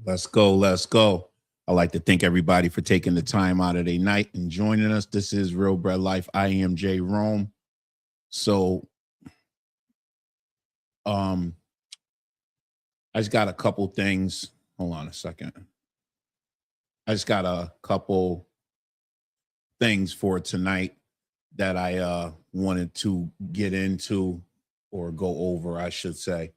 Let's go. Let's go. I'd like to thank everybody for taking the time out of their night and joining us. This is Real Bread Life. I am Jay Rome. So, um, I just got a couple things. Hold on a second. I just got a couple things for tonight that I wanted to get into or go over, I should say.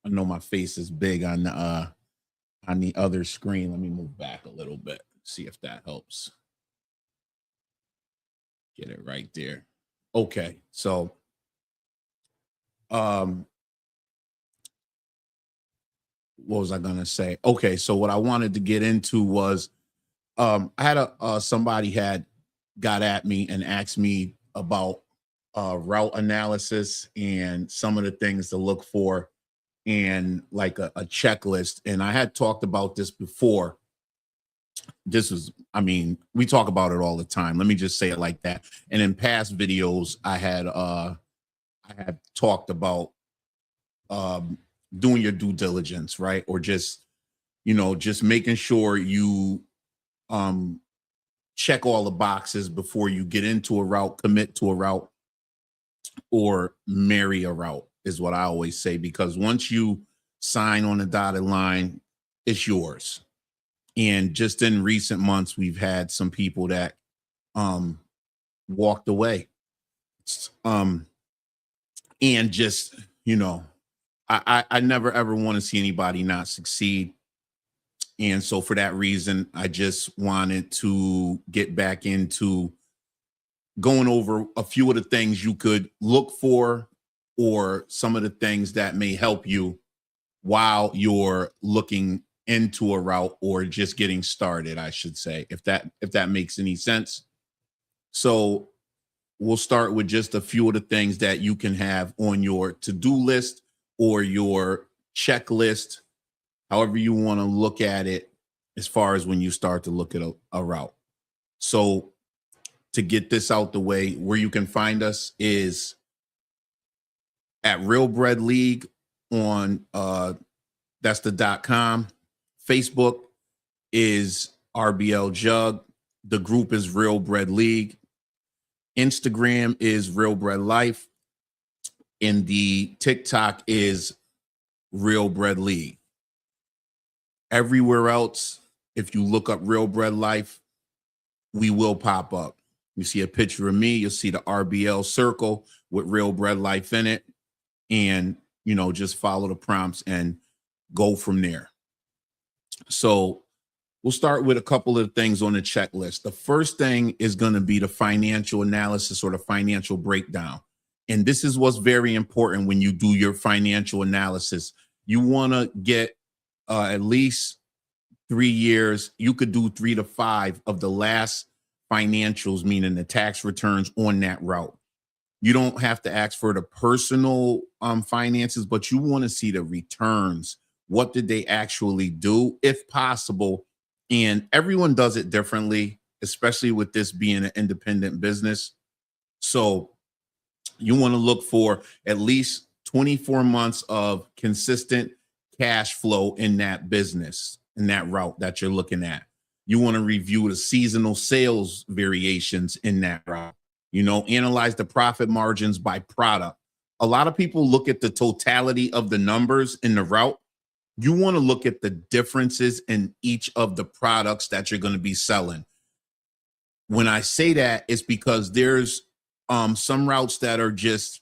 I know my face is big on the other screen. Let me move back a little bit, see if that helps. Get it right there. Okay, so um what was I gonna say? Okay, so what I wanted to get into was I had a somebody had got at me and asked me about route analysis and some of the things to look for and like a checklist. And I had talked about this before. This was, I mean, we talk about it all the time. Let me just say it like that. And in past videos, I had talked about um doing your due diligence, right? Or just, just making sure you um check all the boxes before you get into a route, commit to a route, or marry a route is what I always say, because once you sign on the dotted line, it's yours. And just in recent months, we've had some people that um walked away. Um and just, I never ever want to see anybody not succeed. And so for that reason, I just wanted to get back into going over a few of the things you could look for or some of the things that may help you while you're looking into a route or just getting started, I should say, if that makes any sense. So we'll start with just a few of the things that you can have on your to-do list or your checklist, however you want to look at it, as far as when you start to look at a route. So to get this out the way, where you can find us is at Real Bread League on that's the .com. Facebook is RBL Jug. The group is Real Bread League. Instagram is Real Bread Life. And the TikTok is Real Bread League. Everywhere else, if you look up Real Bread Life, we will pop up. You see a picture of me, you'll see the RBL circle with Real Bread Life in it. And, just follow the prompts and go from there. So we'll start with a couple of things on the checklist. The first thing is going to be the financial analysis or the financial breakdown. And this is what's very important when you do your financial analysis. You want to get at least 3 years. You could do 3 to 5 of the last financials, meaning the tax returns on that route. You don't have to ask for the personal finances, but you want to see the returns. What did they actually do, if possible? And everyone does it differently, especially with this being an independent business. So you want to look for at least 24 months of consistent cash flow in that business, in that route that you're looking at. You want to review the seasonal sales variations in that route. Analyze the profit margins by product. A lot of people look at the totality of the numbers in the route. You want to look at the differences in each of the products that you're going to be selling. When I say that, it's because there's some routes that are just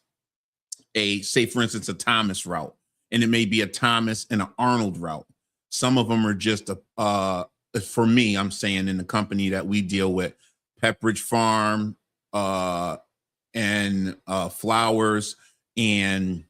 say, for instance, a Thomas route, and it may be a Thomas and an Arnold route. Some of them are just for me, I'm saying in the company that we deal with, Pepperidge Farm, and Flowers, and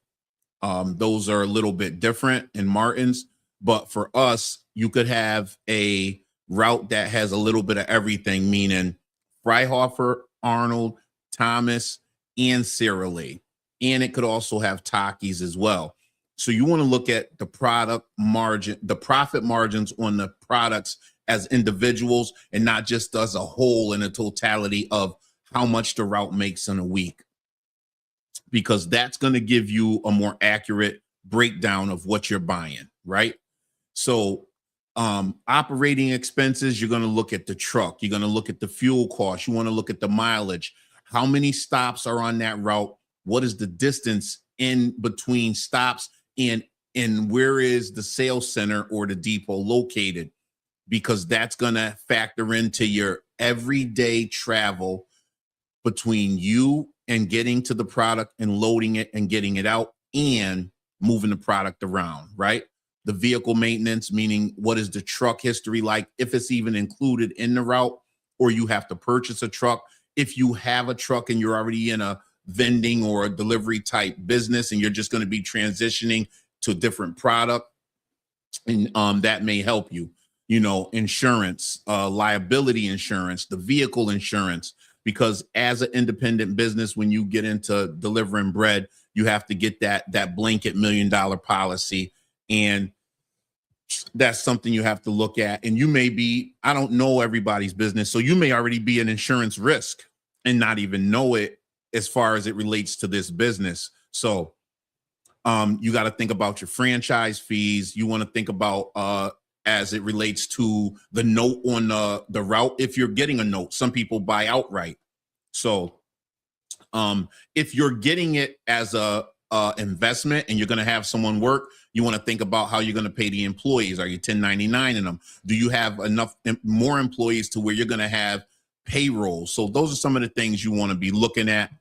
those are a little bit different in Martin's. But for us, you could have a route that has a little bit of everything, meaning Freihofer, Arnold, Thomas, and Sara Lee. And it could also have Takis as well. So you want to look at the product margin, the profit margins on the products as individuals, and not just as a whole in a totality of how much the route makes in a week, because that's going to give you a more accurate breakdown of what you're buying. right? So operating expenses, you're going to look at the truck, you're going to look at the fuel cost, you want to look at the mileage, how many stops are on that route, what is the distance in between stops, and where is the sales center or the depot located, because that's going to factor into your everyday travel between you and getting to the product and loading it and getting it out and moving the product around, right? The vehicle maintenance, meaning what is the truck history like, if it's even included in the route, or you have to purchase a truck. If you have a truck and you're already in a vending or a delivery type business and you're just going to be transitioning to a different product, and that may help you. Insurance, liability insurance, the vehicle insurance, because as an independent business, when you get into delivering bread, you have to get that blanket $1 million policy, and that's something you have to look at. And you may be, I don't know everybody's business, so you may already be an insurance risk and not even know it as far as it relates to this business. So you got to think about your franchise fees. You want to think about as it relates to the note on the route. If you're getting a note, some people buy outright. So if you're getting it as a investment and you're going to have someone work, you want to think about how you're going to pay the employees. Are you 1099 in them? Do you have enough more employees to where you're going to have payroll? So those are some of the things you want to be looking at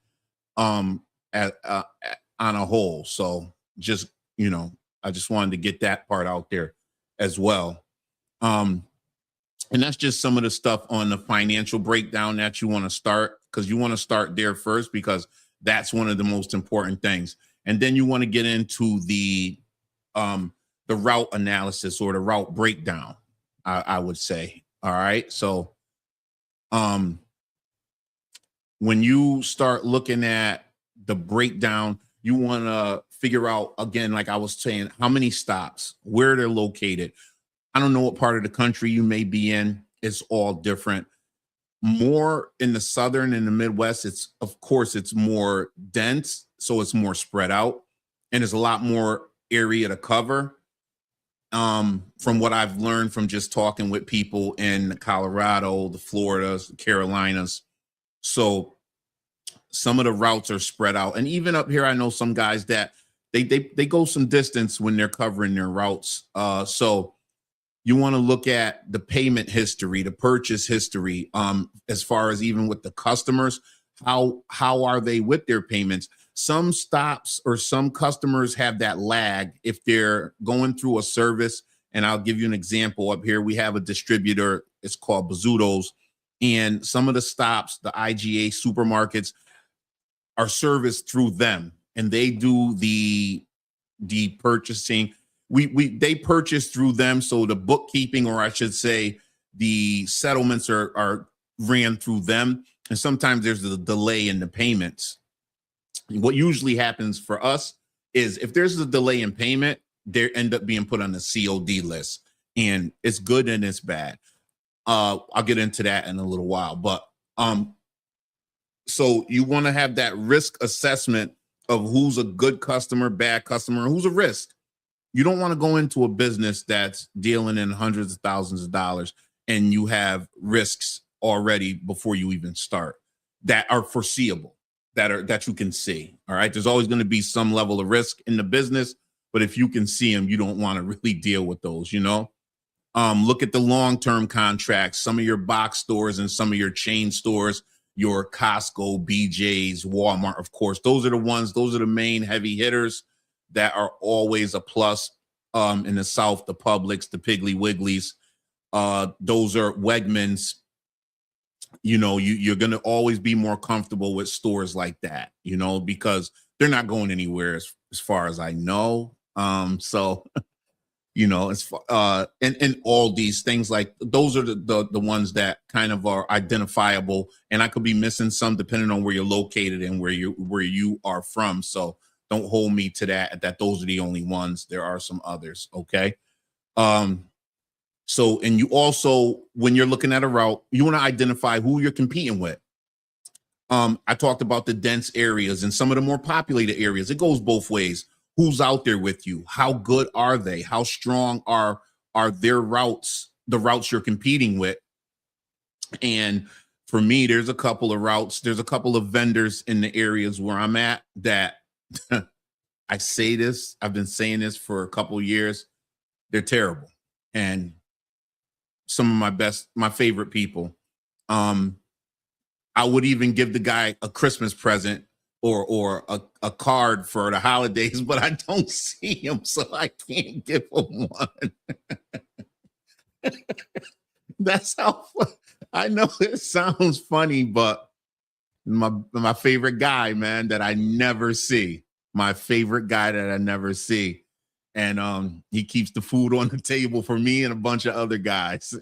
on a whole. So just, I just wanted to get that part out there as well. And that's just some of the stuff on the financial breakdown that you want to start, because you want to start there first, because that's one of the most important things. And then you want to get into the route analysis or the route breakdown, I would say. All right. So when you start looking at the breakdown, you want to figure out, again, like I was saying, how many stops, where they're located. I don't know what part of the country you may be in. It's all different. More in the Southern and the Midwest, of course, it's more dense. So it's more spread out and there's a lot more area to cover. From what I've learned from just talking with people in Colorado, the Floridas, the Carolinas. So some of the routes are spread out. And even up here, I know some guys that they go some distance when they're covering their routes. So you want to look at the payment history, the purchase history, as far as even with the customers, how are they with their payments? Some stops or some customers have that lag if they're going through a service. And I'll give you an example. Up here, we have a distributor. It's called Bazzuto's. And some of the stops, the IGA supermarkets, are serviced through them. And they do the purchasing. They purchase through them. So the bookkeeping, or I should say, the settlements are ran through them. And sometimes there's a delay in the payments. What usually happens for us is if there's a delay in payment, they end up being put on the COD list, and it's good and it's bad. I'll get into that in a little while, but so you want to have that risk assessment of who's a good customer, bad customer, and who's a risk. You don't want to go into a business that's dealing in hundreds of thousands of dollars and you have risks already before you even start that are foreseeable, that you can see. All right. There's always going to be some level of risk in the business, but if you can see them, you don't want to really deal with those, Look at the long-term contracts, some of your box stores and some of your chain stores, your Costco, BJ's, Walmart, of course. Those are the main heavy hitters that are always a plus. In the South, the Publix, the Piggly Wigglies, those are Wegmans. You're going to always be more comfortable with stores like that, because they're not going anywhere as far as I know. So, and all these things, like those are the ones that kind of are identifiable, and I could be missing some depending on where you're located and where you are from. So don't hold me to that those are the only ones. There are some others. Okay. So, and you also, when you're looking at a route, you want to identify who you're competing with. I talked about the dense areas and some of the more populated areas. It goes both ways. who's out there with you, how good are they, how strong are their routes, the routes you're competing with. And for me, there's a couple of routes, there's a couple of vendors in the areas where I'm at that I say this, I've been saying this for a couple of years, they're terrible. And some of my favorite people. Um, I would even give the guy a Christmas present or a card for the holidays, but I don't see him, so I can't give him one. That's how I know it sounds funny, but my favorite guy, man, that I never see. My favorite guy that I never see. And he keeps the food on the table for me and a bunch of other guys.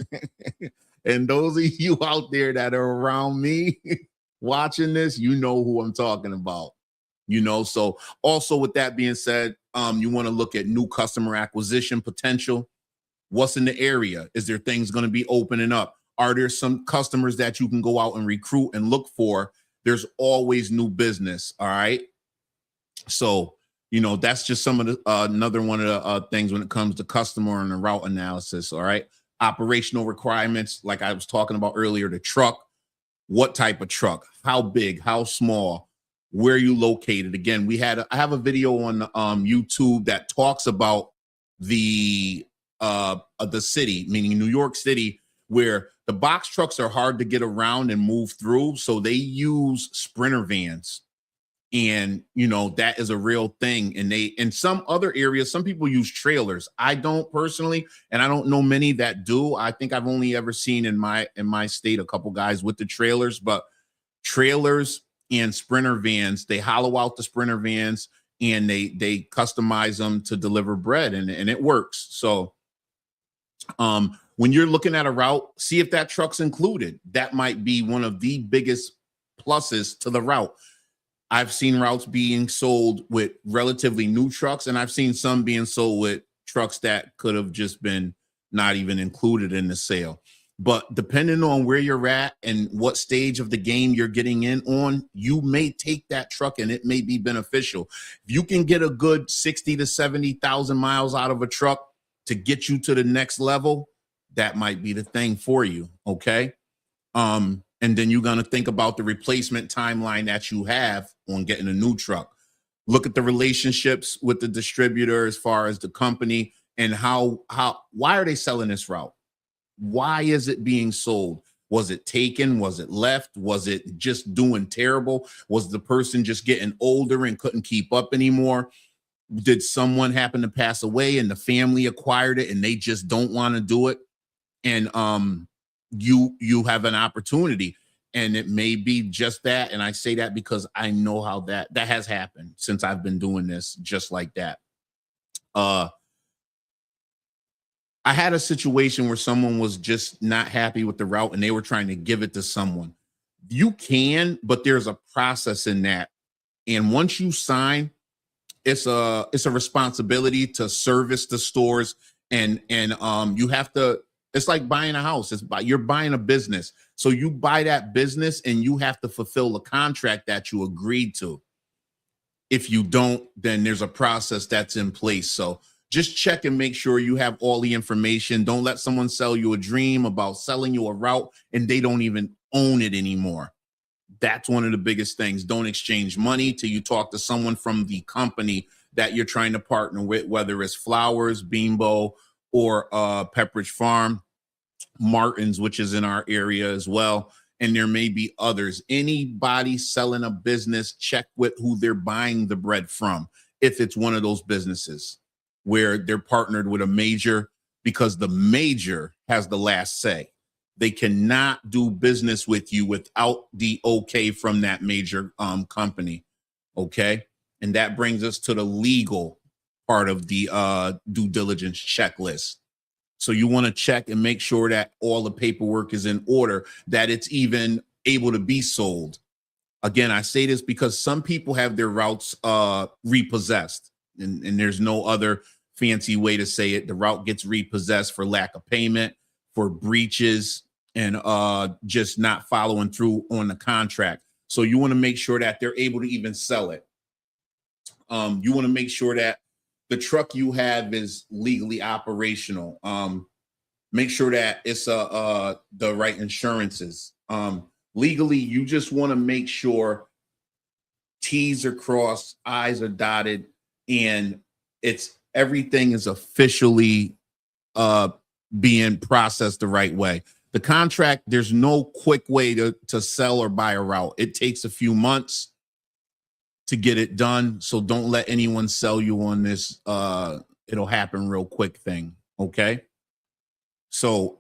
And those of you out there that are around me watching this, you know who I'm talking about. You know, so also with that being said, you want to look at new customer acquisition potential. What's in the area? Is there things going to be opening up? Are there some customers that you can go out and recruit and look for? There's always new business. All right. So, you know, that's just some of the another one of the things when it comes to customer and the route analysis. All right. Operational requirements, like I was talking about earlier, the truck, what type of truck, how big, how small, where are you located? Again, I have a video on YouTube that talks about the city, meaning New York City, where the box trucks are hard to get around and move through. So they use Sprinter vans. And, you know, that is a real thing. And in some other areas, some people use trailers. I don't personally, and I don't know many that do. I think I've only ever seen in my state a couple guys with the trailers, but trailers and Sprinter vans, they hollow out the Sprinter vans and they customize them to deliver bread, and it works. So when you're looking at a route, see if that truck's included. That might be one of the biggest pluses to the route. I've seen routes being sold with relatively new trucks, and I've seen some being sold with trucks that could have just been not even included in the sale. But depending on where you're at and what stage of the game you're getting in on, you may take that truck and it may be beneficial. If you can get a good 60 to 70,000 miles out of a truck to get you to the next level, that might be the thing for you. Okay. And then you're going to think about the replacement timeline that you have on getting a new truck. Look at the relationships with the distributor as far as the company and why are they selling this route? Why is it being sold? Was it taken? Was it left? Was it just doing terrible? Was the person just getting older and couldn't keep up anymore? Did someone happen to pass away and the family acquired it and they just don't want to do it? And you have an opportunity, and it may be just that. And I say that because I know how that has happened since I've been doing this just like that. I had a situation where someone was just not happy with the route and they were trying to give it to someone. You can, but there's a process in that. And once you sign, it's a responsibility to service the stores, and you have to. It's like buying a house. You're buying a business. So you buy that business and you have to fulfill the contract that you agreed to. If you don't, then there's a process that's in place. So just check and make sure you have all the information. Don't let someone sell you a dream about selling you a route and they don't even own it anymore. That's one of the biggest things. Don't exchange money till you talk to someone from the company that you're trying to partner with, whether it's Flowers, Beambo, or Pepperidge Farm, Martin's, which is in our area as well. And there may be others. Anybody selling a business, check with who they're buying the bread from. If it's one of those businesses where they're partnered with a major, because the major has the last say. They cannot do business with you without the okay from that major company. Okay. And that brings us to the legal part of the due diligence checklist. So you want to check and make sure that all the paperwork is in order, that it's even able to be sold. Again, I say this because some people have their routes repossessed, and there's no other fancy way to say it. The route gets repossessed for lack of payment, for breaches, and just not following through on the contract. So you want to make sure that they're able to even sell it. You want to make sure that the truck you have is legally operational. Make sure that it's the right insurances. Legally, you just want to make sure T's are crossed, I's are dotted, and it's everything is officially uh being processed the right way. The contract, there's no quick way to sell or buy a route. It takes a few months to get it done. So don't let anyone sell you on this it'll happen real quick thing. Okay. So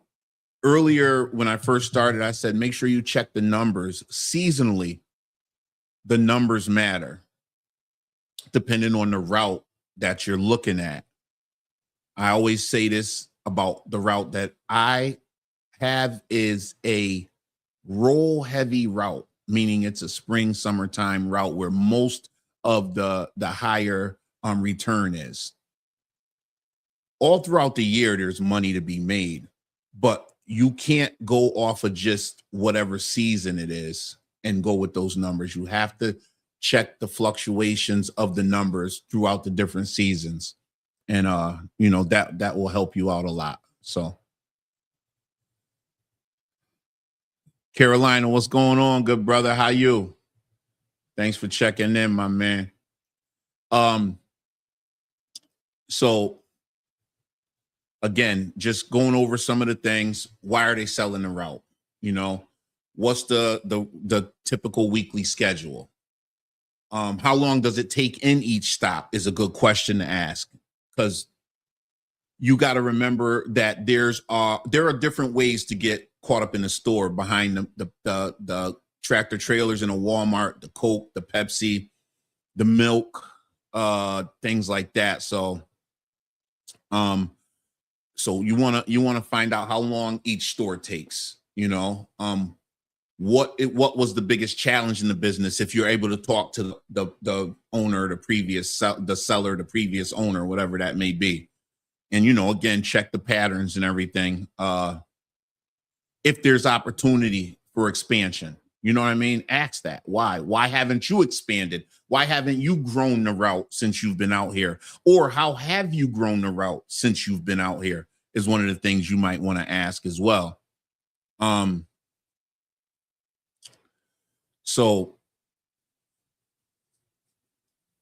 earlier when I first started, I said make sure you check the numbers. Seasonally, the numbers matter depending on the route that you're looking at. I always say this about the route that I have is a roll heavy route, meaning it's a spring summertime route where most of the higher return is. All throughout the year there's money to be made, but you can't go off of just whatever season it is and go with those numbers. You have to check the fluctuations of the numbers throughout the different seasons, and that will help you out a lot. So Carolina, what's going on, good brother? How you? Thanks for checking in, my man. So again, just going over some of the things. Why are they selling the route? What's the typical weekly schedule? How long does it take in each stop is a good question to ask, because you got to remember that there are different ways to get caught up in the store behind the tractor trailers in a Walmart, the Coke, the Pepsi, the milk, things like that. So you want to find out how long each store takes, what was the biggest challenge in the business. If you're able to talk to the owner, the seller, the previous owner, whatever that may be. And, again, check the patterns and everything. If there's opportunity for expansion, you know what I mean? Ask that. Why haven't you expanded? Why haven't you grown the route since you've been out here? Or how have you grown the route since you've been out here is one of the things you might want to ask as well. So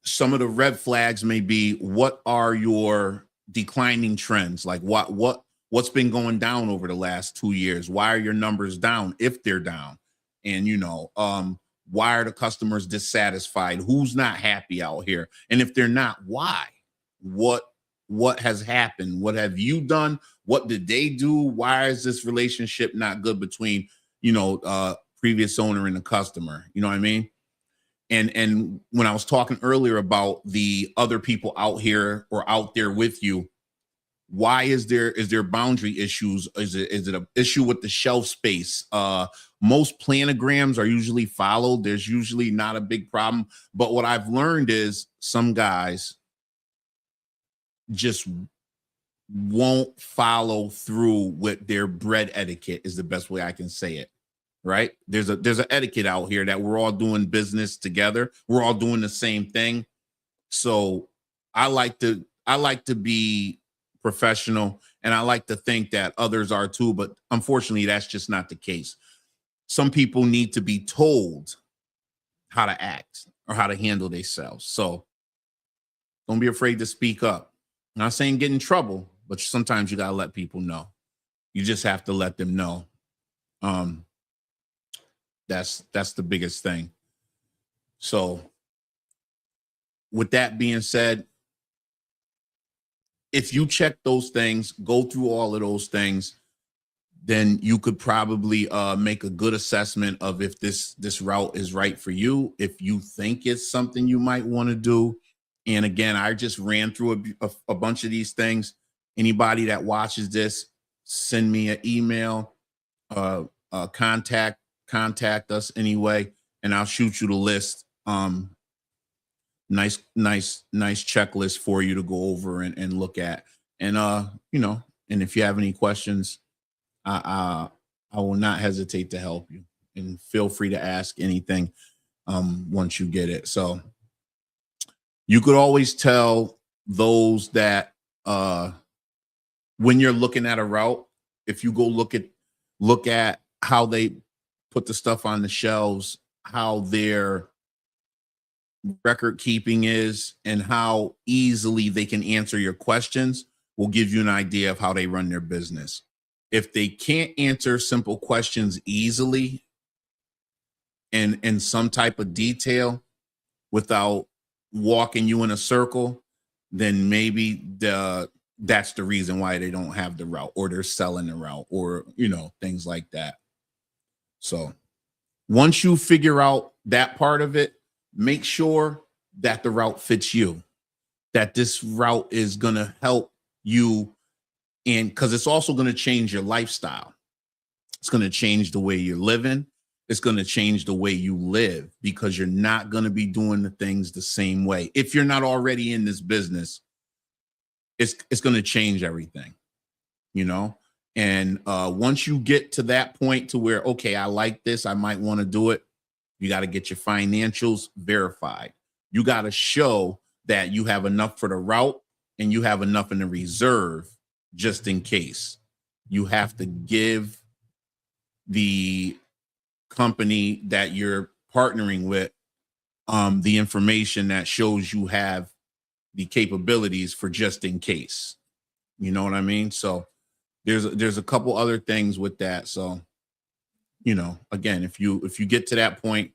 some of the red flags may be, what are your declining trends? Like what's been going down over the last 2 years? Why are your numbers down if they're down? And why are the customers dissatisfied? Who's not happy out here? And if they're not, why? What has happened? What have you done? What did they do? Why is this relationship not good between previous owner and the customer? You know what I mean? And when I was talking earlier about the other people out here or out there with you, why is there boundary issues? Is it an issue with the shelf space? Most planograms are usually followed. There's usually not a big problem. But what I've learned is some guys just won't follow through with their bread etiquette, is the best way I can say it. Right? There's an etiquette out here that we're all doing business together. We're all doing the same thing. So I like to be professional, and I like to think that others are too, but unfortunately that's just not the case. Some people need to be told how to act or how to handle themselves. So don't be afraid to speak up. I'm not saying get in trouble, but sometimes you got to let people know. You just have to let them know. That's the biggest thing. So with that being said, if you check those things, go through all of those things, then you could probably make a good assessment of if this route is right for you, if you think it's something you might want to do. And again, I just ran through a bunch of these things. Anybody that watches this, send me an email, contact us anyway, and I'll shoot you the list. Nice checklist for you to go over and look at. And and if you have any questions, I will not hesitate to help you, and feel free to ask anything once you get it. So you could always tell those that when you're looking at a route, if you go look at how they put the stuff on the shelves, how their record keeping is, and how easily they can answer your questions, will give you an idea of how they run their business. If they can't answer simple questions easily and in some type of detail without walking you in a circle, then maybe that's the reason why they don't have the route, or they're selling the route, or things like that. So once you figure out that part of it, make sure that the route fits you, that this route is going to help you, and because it's also going to change your lifestyle. It's going to change the way you're living. It's going to change the way you live, because you're not going to be doing the things the same way. If you're not already in this business, it's going to change everything, And once you get to that point to where, okay, I like this, I might want to do it, you got to get your financials verified. You got to show that you have enough for the route and you have enough in the reserve just in case. You have to give the company that you're partnering with the information that shows you have the capabilities for just in case. You know what I mean? So there's a couple other things with that. So, again, if you get to that point,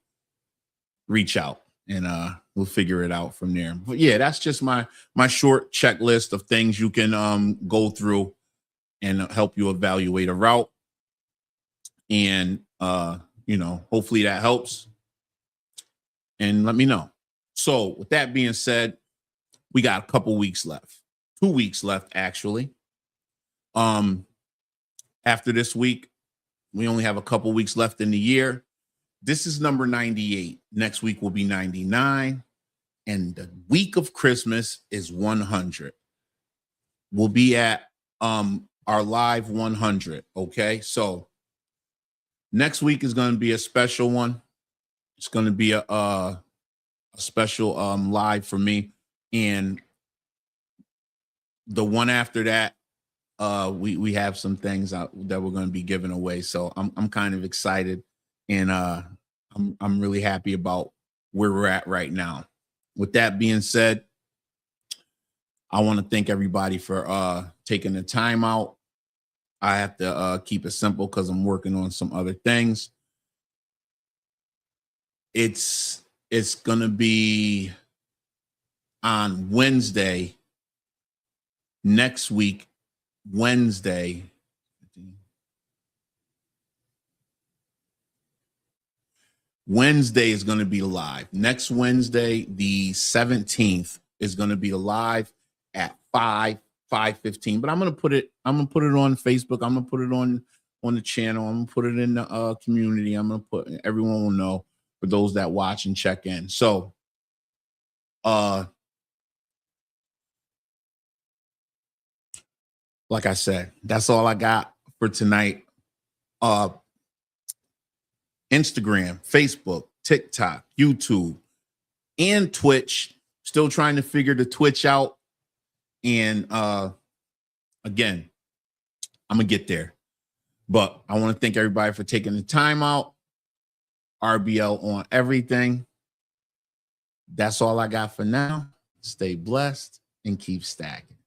reach out and we'll figure it out from there. But yeah, that's just my short checklist of things you can go through and help you evaluate a route. And hopefully that helps. And let me know. So with that being said, we got a couple weeks left. 2 weeks left, actually. After this week, we only have a couple weeks left in the year. This is number 98. Next week will be 99. And the week of Christmas is 100. We'll be at our live 100. Okay. So next week is going to be a special one. It's going to be a special live for me. And the one after that, we have some things out that we're going to be giving away. So I'm kind of excited, and I'm really happy about where we're at right now. With that being said, I want to thank everybody for taking the time out. I have to keep it simple because I'm working on some other things. It's going to be on Wednesday next week. Wednesday is going to be live. Next Wednesday, the 17th, is going to be live at 5:15. But I'm going to put it on Facebook. I'm going to put it on the channel. I'm going to put it in the community. I'm going to put, everyone will know, for those that watch and check in. So like I said, that's all I got for tonight. Instagram, Facebook, TikTok, YouTube, and Twitch. Still trying to figure the Twitch out. And again, I'm going to get there. But I want to thank everybody for taking the time out. RBL on everything. That's all I got for now. Stay blessed and keep stacking.